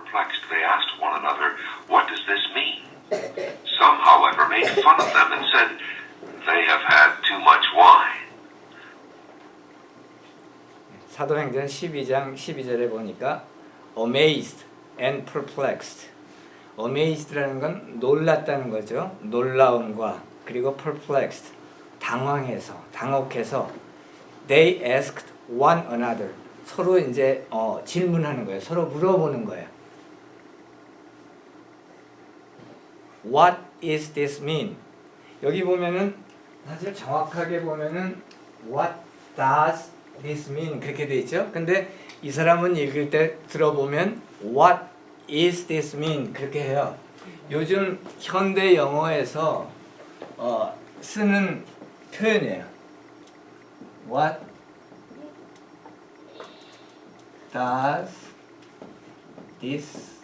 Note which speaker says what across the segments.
Speaker 1: perplexed, they asked one another, "What does this mean?" Some, however, made fun of them and said, "They have had too much wine."
Speaker 2: 사도행전 12장 12절에 보니까 amazed and perplexed. amazed라는 건 놀랐다는 거죠. 놀라움과 그리고 perplexed, 당황해서, 당혹해서 they asked one another. 서로 이제 질문하는 거예요. 서로 물어보는 거예요. What is this mean? 여기 보면은 사실 정확하게 보면은 What does this mean? 그렇게 돼 있죠. 근데 이 사람은 읽을 때 들어보면 What is this mean? 그렇게 해요. 요즘 현대 영어에서 쓰는 표현이에요. What does this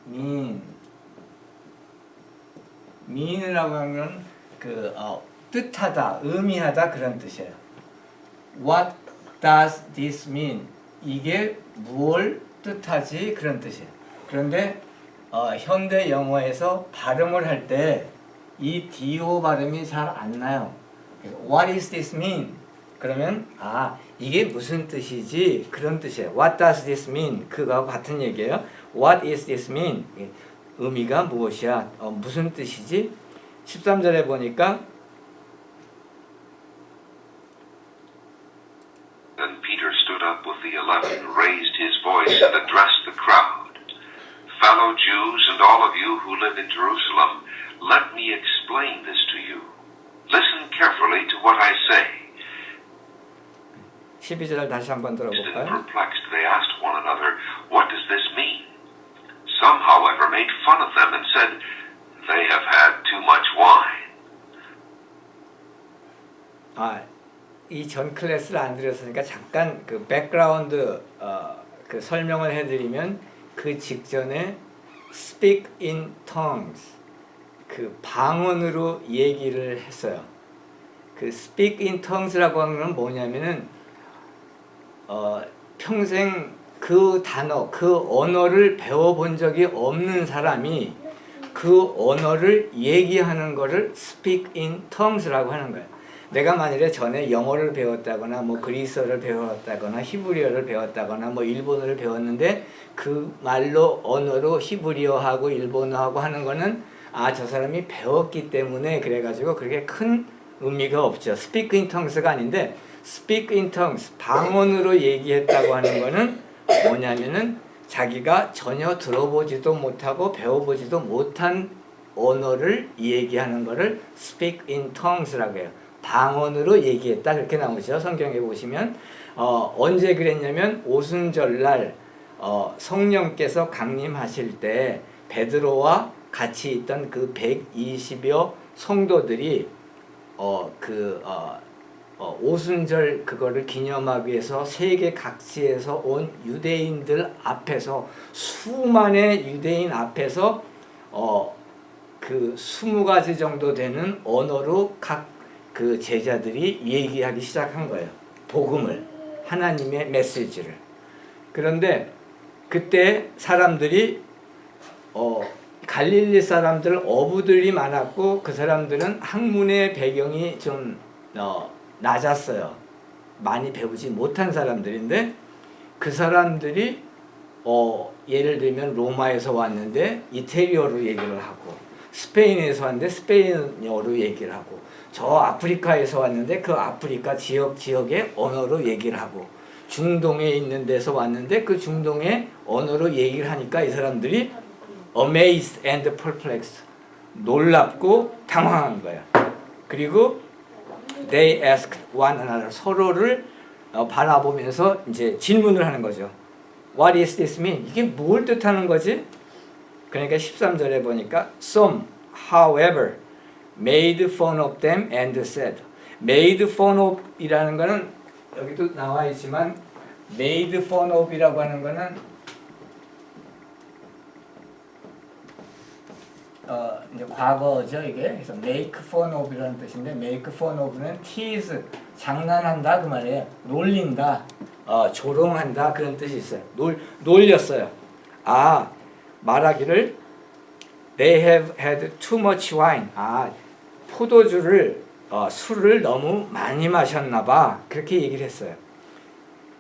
Speaker 2: mean? mean이라고 하는 건 뜻하다, 의미하다 그런 뜻이에요. What does this mean? 이게 무엇을 뜻하지? 그런 뜻이에요. 그런데 현대 영어에서 발음을 할 때 이 do 발음이 잘 안 나요. What is this mean? 그러면 이게 무슨 뜻이지? 그런 뜻이에요. What does this mean? 그거하고 같은 얘기예요. What is this mean? 의미가 무엇이야? 무슨 뜻이지? 13절에 보니까
Speaker 1: Then Peter stood up with the 11, raised his voice, and addressed the crowd. "Fellow Jews and all of you who live in Jerusalem, let me explain this to you. Listen carefully to what I say."
Speaker 2: 12절 다시 한번 들어볼까요?
Speaker 1: Perplexed, they asked one another, "What does this mean?" Some, however, made fun of them and said, "They have had too much wine."
Speaker 2: 이 전 클래스를 안 드렸으니까 잠깐 그 백그라운드 그 설명을 해드리면 그 직전에 speak in tongues 그 방언으로 얘기를 했어요. 그 speak in tongues라고 하는 건 뭐냐면은 평생 그 단어, 그 언어를 배워본 적이 없는 사람이 그 언어를 얘기하는 거를 speak in tongues라고 하는 거예요. 내가 만일에 전에 영어를 배웠다거나 뭐 그리스어를 배웠다거나 히브리어를 배웠다거나 뭐 일본어를 배웠는데 그 말로 언어로 히브리어하고 일본어하고 하는 거는 저 사람이 배웠기 때문에 그래가지고 그렇게 큰 의미가 없죠. speak in tongues가 아닌데 speak in tongues 방언으로 얘기했다고 하는 거는 뭐냐면은 자기가 전혀 들어보지도 못하고 배워보지도 못한 언어를 얘기하는 거를 speak in tongues라고 해요. 방언으로 얘기했다 그렇게 나오죠. 성경에 보시면 언제 그랬냐면 오순절날 성령께서 강림하실 때 베드로와 같이 있던 그 120여 성도들이 오순절 그거를 기념하기 위해서 세계 각지에서 온 유대인들 앞에서 수많은 유대인 앞에서 그 20가지 정도 되는 언어로 각 그 제자들이 얘기하기 시작한 거예요. 복음을, 하나님의 메시지를. 그런데 그때 사람들이 갈릴리 사람들 어부들이 많았고 그 사람들은 학문의 배경이 좀 낮았어요. 많이 배우지 못한 사람들인데 그 사람들이 예를 들면 로마에서 왔는데 이태리어로 얘기를 하고 스페인에서 왔는데 스페인어로 얘기를 하고 저 아프리카에서 왔는데 그 아프리카 지역의 언어로 얘기를 하고 중동에 있는 데서 왔는데 그 중동의 언어로 얘기를 하니까 이 사람들이 amazed and perplexed 놀랍고 당황한 거예요. 그리고 they asked one another 서로를 바라보면서 이제 질문을 하는 거죠. What is this mean? 이게 뭘 뜻하는 거지? 그러니까 13절에 보니까 some, however, made fun of them and said. made fun of 이라는 거는 여기도 나와 있지만 made fun of 이라고 하는 거는 이제 과거죠 이게. 그래서 make fun of 이라는 뜻인데 make fun of는 tease, 장난한다 그 말이에요. 놀린다, 조롱한다 그런 뜻이 있어요. 놀렸어요. 말하기를 they have had too much wine. 포도주를 술을 너무 많이 마셨나 봐. 그렇게 얘기를 했어요.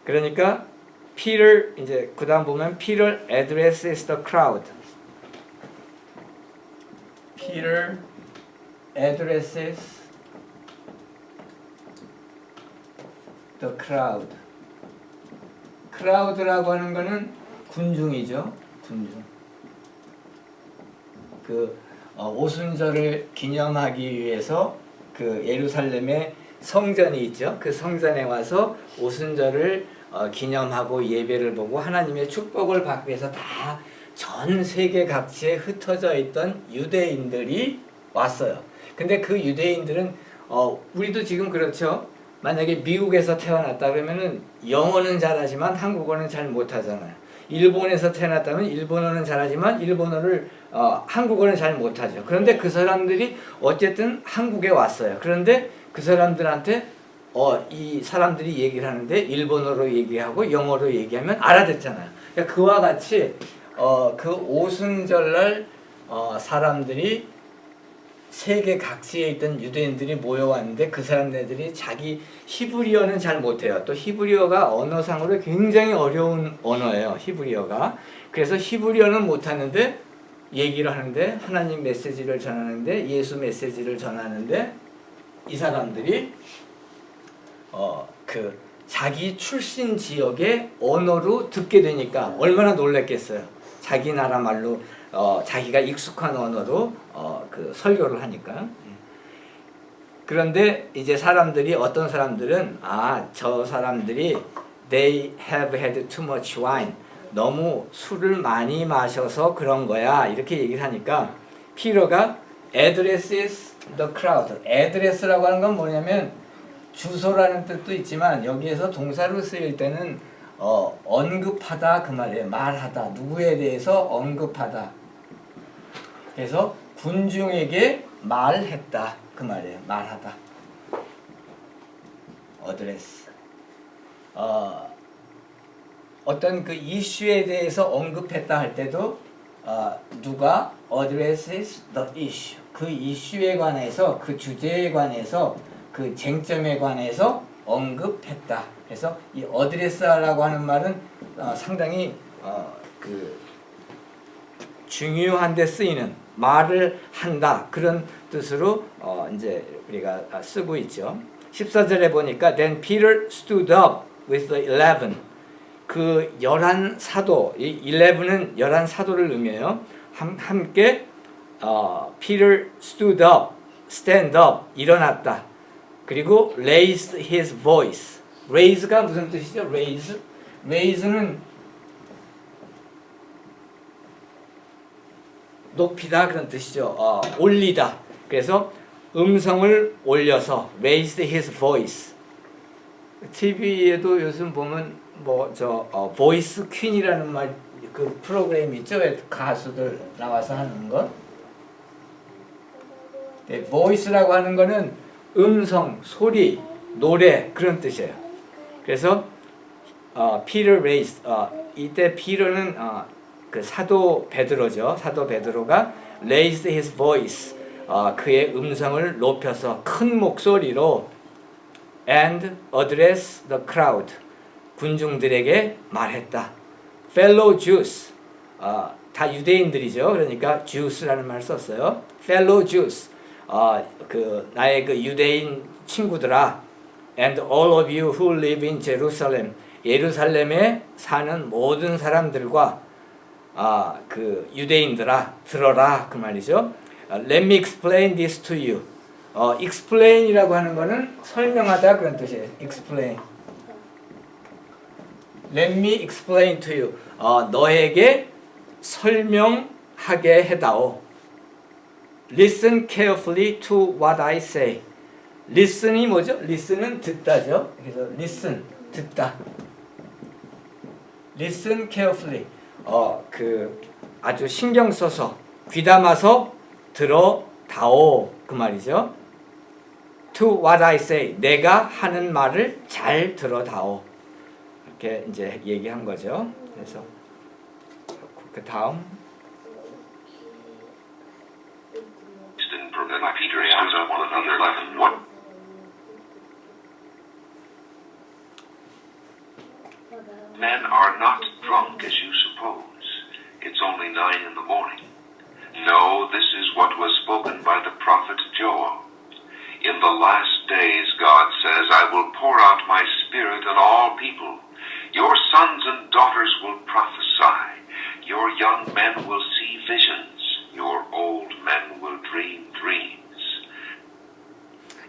Speaker 2: 그러니까 Peter 이제 그다음 보면 Peter addresses the crowd. Peter addresses the crowd. crowd라고 하는 거는 군중이죠. 군중. 오순절을 기념하기 위해서 그 예루살렘에 성전이 있죠. 그 성전에 와서 오순절을 기념하고 예배를 보고 하나님의 축복을 받기 위해서 다 전 세계 각지에 흩어져 있던 유대인들이 왔어요. 근데 그 유대인들은 우리도 지금 그렇죠. 만약에 미국에서 태어났다 그러면은 영어는 잘하지만 한국어는 잘 못하잖아요. 일본에서 태어났다면 일본어는 잘하지만 일본어를 한국어는 잘 못하죠. 그런데 그 사람들이 어쨌든 한국에 왔어요. 그런데 그 사람들한테 이 사람들이 얘기를 하는데 일본어로 얘기하고 영어로 얘기하면 알아듣잖아요. 그러니까 그와 같이 그 오순절날 사람들이 세계 각지에 있던 유대인들이 모여왔는데 그 사람들이 자기 히브리어는 잘 못해요. 또 히브리어가 언어상으로 굉장히 어려운 언어예요. 히브리어가. 그래서 히브리어는 못하는데 얘기를 하는데 하나님 메시지를 전하는데 예수 메시지를 전하는데 이 사람들이 자기 출신 지역의 언어로 듣게 되니까 얼마나 놀랐겠어요. 자기 나라 말로 자기가 익숙한 언어로 설교를 하니까. 그런데 이제 어떤 사람들은 저 사람들이 they have had too much wine. 너무 술을 많이 마셔서 그런 거야. 이렇게 얘기를 하니까 피터가 addresses the crowd. address라고 하는 건 뭐냐면 주소라는 뜻도 있지만 여기에서 동사로 쓰일 때는 언급하다 그 말이에요. 말하다. 누구에 대해서 언급하다. 그래서 군중에게 말했다 그 말이에요. 말하다. 어드레스. 어떤 그 이슈에 대해서 언급했다 할 때도 누가 addresses the issue. 그 이슈에 관해서 그 주제에 관해서 그 쟁점에 관해서 언급했다. 그래서 이 어드레스라고 하는 말은 상당히 중요한 데 쓰이는 말을 한다 그런 뜻으로 이제 우리가 쓰고 있죠. 14절에 보니까 then Peter stood up with the 11. 그 11사도, 이 11은 11사도를 의미해요. 함께 Peter stood up, stand up, 일어났다. 그리고 raised his voice. raise가 무슨 뜻이죠? raise는 높이다 그런 뜻이죠. 올리다. 그래서 음성을 올려서 raised his voice. TV에도 요즘 보면 voice queen이라는 그 프로그램 있죠? 가수들 나와서 하는 거. 네, voice라고 하는 거는 음성, 소리, 노래 그런 뜻이에요. 그래서 Peter raised 이때 Peter는 그 사도 베드로죠. 사도 베드로가 raised his voice 그의 음성을 높여서 큰 목소리로 and address the crowd 군중들에게 말했다. fellow Jews 다 유대인들이죠. 그러니까 Jews라는 말을 썼어요. fellow Jews 나의 그 유대인 친구들아 and all of you who live in Jerusalem 예루살렘에 사는 모든 사람들과 그 유대인들아 들어라 그 말이죠. Let me explain this to you. explain이라고 하는 거는 설명하다 그런 뜻이에요. explain. Let me explain to you. 너에게 설명하게 해다오. Listen carefully to what I say. Listen이 뭐죠? Listen은 듣다죠. 그래서 listen 듣다. Listen carefully. 그 아주 신경 써서 귀담아서 들어다오 그 말이죠. To what I say. 내가 하는 말을 잘 들어다오. 이렇게 이제 얘기한 거죠. 그래서 그렇고. 그 다음
Speaker 1: Peter stood up with the 11. What? Men are not drunk as you suppose. It's only 9 in the morning. No, this is what was spoken by the prophet Joel. In the last days, God says, I will pour out my spirit on all people. Your sons and daughters will prophesy. Your young men will see visions. Your old men will dream dreams.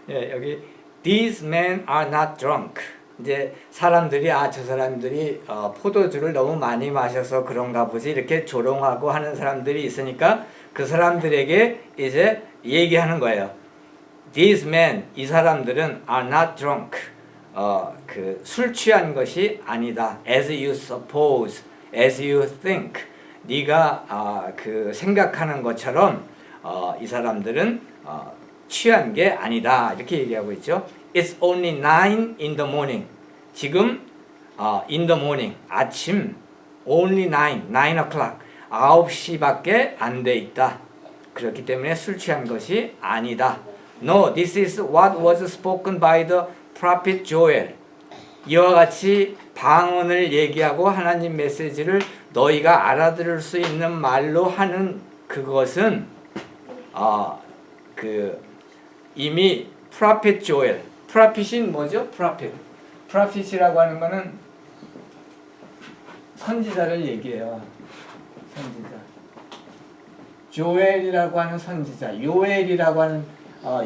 Speaker 2: 예, 여기 These men are not drunk. 이제 사람들이 저 사람들이 포도주를 너무 많이 마셔서 그런가 보지 이렇게 조롱하고 하는 사람들이 있으니까 그 사람들에게 이제 얘기하는 거예요. These men, 이 사람들은 are not drunk. 그 술 취한 것이 아니다. As you suppose, as you think. 네가 그 생각하는 것처럼 이 사람들은 취한 게 아니다. 이렇게 얘기하고 있죠. It's only 9 in the morning. 지금 in the morning, 아침 only 9 o'clock. 9시밖에 안 돼 있다. 그렇기 때문에 술 취한 것이 아니다. No, this is what was spoken by the prophet Joel. 이와 같이 방언을 얘기하고 하나님 메시지를 너희가 알아들을 수 있는 말로 하는 그것은 이미 프로핏 조엘. 프로핏이 뭐죠? 프로핏이라고 하는 거는 선지자를 얘기해요. 선지자. 조엘이라고 하는 선지자. 요엘이라고 하는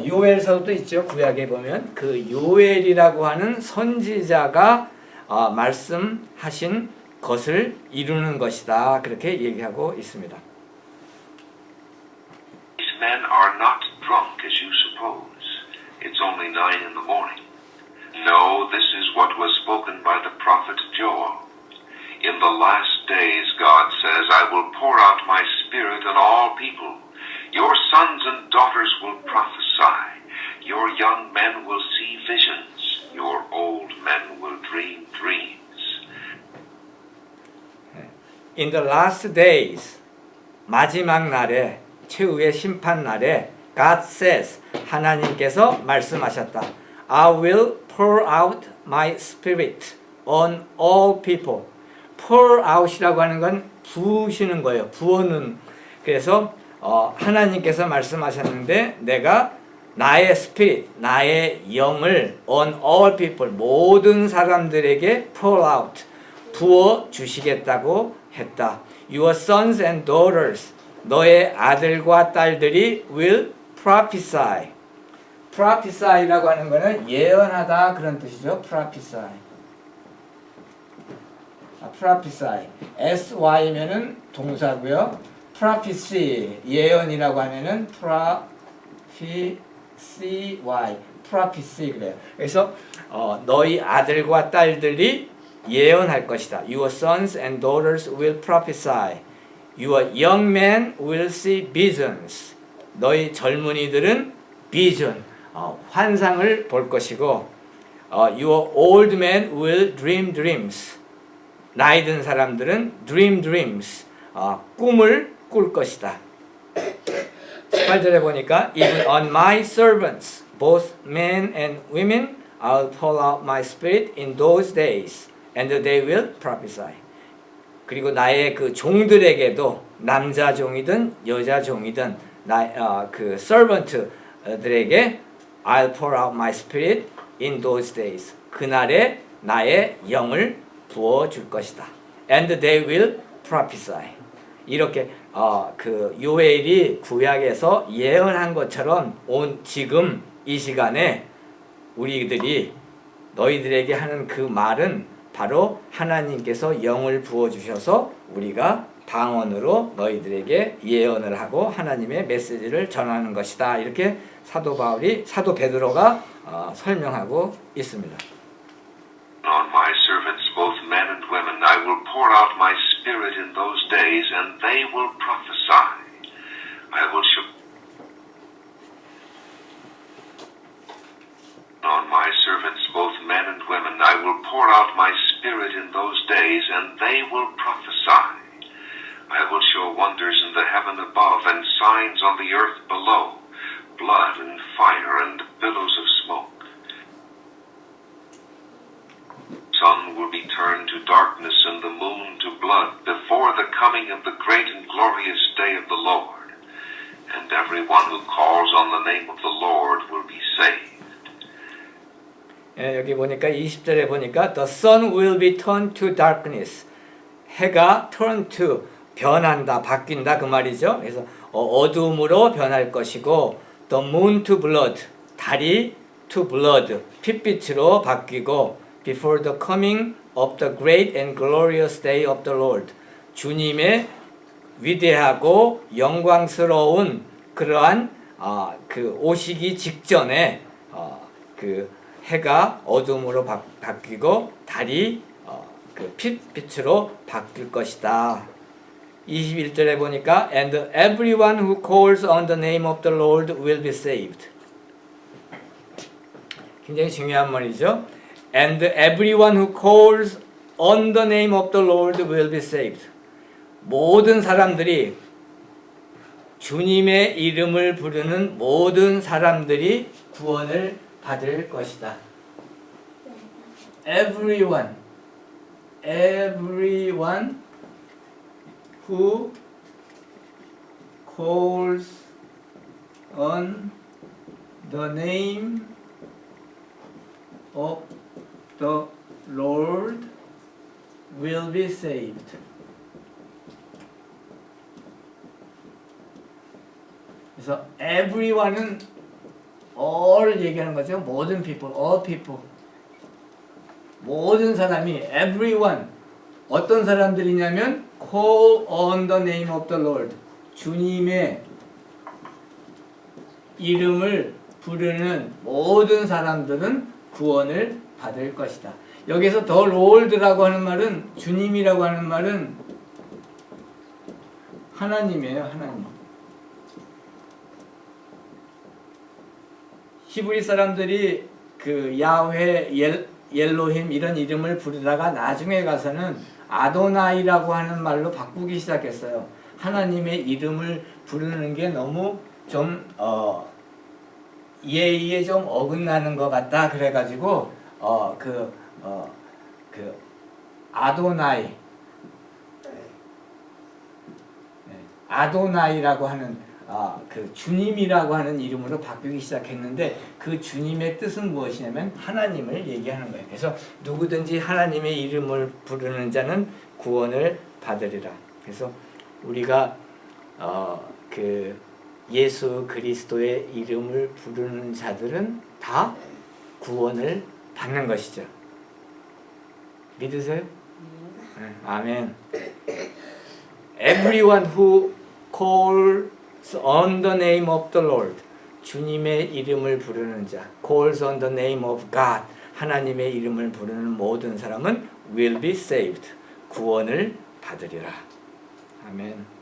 Speaker 2: 요엘서도 있죠. 구약에 보면 그 요엘이라고 하는 선지자가 말씀하신 것을 이루는 것이다. 그렇게 얘기하고 있습니다.
Speaker 1: These men are not drunk as you suppose. It's only 9 in the morning. No, this is what was spoken by the prophet Joel. In the last days, God says, I will pour out my spirit on all people. Your sons and daughters will prophesy. Your young men will see visions. Your old men will dream dreams.
Speaker 2: In the last days, 마지막 날에, 최후의 심판 날에 God says, 하나님께서 말씀하셨다. I will pour out my spirit on all people. pour out이라고 하는 건 부으시는 거예요. 부어는. 그래서 하나님께서 말씀하셨는데 내가 나의 스피릿, 나의 영을 on all people, 모든 사람들에게 pour out, 부어 주시겠다고 했다. Your sons and daughters, 너의 아들과 딸들이 will prophesy. prophesy라고 하는 거는 예언하다 그런 뜻이죠. prophesy. prophesy. sy면은 동사고요. prophecy 예언이라고 하면은 prophecy prophecy 그래요. 그래서 너희 아들과 딸들이 예언할 것이다. Your sons and daughters will prophesy. Your young men will see visions. 너희 젊은이들은 vision, 환상을 볼 것이고 Your old men will dream dreams. 나이 든 사람들은 dream dreams, 꿈을 꿀 것이다. 18절에 보니까 Even on my servants, both men and women, I'll pour out my spirit in those days, and they will prophesy. 그리고 나의 그 종들에게도 남자 종이든 여자 종이든 그 servant들에게 I'll pour out my spirit in those days. 그날에 나의 영을 부어 줄 것이다. And they will prophesy. 이렇게 그 요엘이 구약에서 예언한 것처럼 지금 이 시간에 우리들이 너희들에게 하는 그 말은 바로 하나님께서 영을 부어 주셔서 우리가 방언으로 너희들에게 예언을 하고 하나님의 메시지를 전하는 것이다. 이렇게 사도 베드로가 설명하고 있습니다.
Speaker 1: On my servants, both men and women, I will pour out my spirit in those days, and they will prophesy. I will show. On my servants, both men and women, I will pour out my spirit in those days, and they will prophesy. I will signs on the earth below, blood and fire and billows of smoke. Sun will be turned to darkness and the moon to blood before the coming of the great and glorious day of the Lord. And everyone who calls on the name of the Lord will be saved.
Speaker 2: 여기 보니까 20절에 보니까 the sun will be turned to darkness. 해가 turn to 변한다, 바뀐다 그 말이죠. 그래서 어두움으로 변할 것이고 the moon to blood, 달이 to blood, 핏빛으로 바뀌고 before the coming of the great and glorious day of the Lord. 주님의 위대하고 영광스러운 그러한 그 오시기 직전에 그 해가 어둠으로 바뀌고 달이 그 핏빛으로 바뀔 것이다. 21절에 보니까 and everyone who calls on the name of the Lord will be saved. 굉장히 중요한 말이죠. And everyone who calls on the name of the Lord will be saved. 모든 사람들이 주님의 이름을 부르는 모든 사람들이 구원을 받을 것이다. Everyone who calls on the name of the Lord will be saved. 그래서 everyone은 all을 얘기하는 거죠. 모든 people, all people. 모든 사람이 everyone 어떤 사람들이냐면 call on the name of the Lord. 주님의 이름을 부르는 모든 사람들은 구원을 받을 것이다. 여기서 the Lord라고 하는 말은 주님이라고 하는 말은 하나님이에요. 하나님. 히브리 사람들이 그 야훼, 옐로힘 이런 이름을 부르다가 나중에 가서는 아도나이라고 하는 말로 바꾸기 시작했어요. 하나님의 이름을 부르는 게 너무 좀 예의에 좀 어긋나는 것 같다. 그래가지고 아도나이라고 하는 그 주님이라고 하는 이름으로 바뀌기 시작했는데 그 주님의 뜻은 무엇이냐면 하나님을 얘기하는 거예요. 그래서 누구든지 하나님의 이름을 부르는 자는 구원을 받으리라. 그래서 우리가 그 예수 그리스도의 이름을 부르는 자들은 다 구원을 받는 것이죠. 믿으세요? 네, 아멘. Everyone who calls on the name of the Lord, 주님의 이름을 부르는 자, calls on the name of God, 하나님의 이름을 부르는 모든 사람은 will be saved, 구원을 받으리라. 아멘.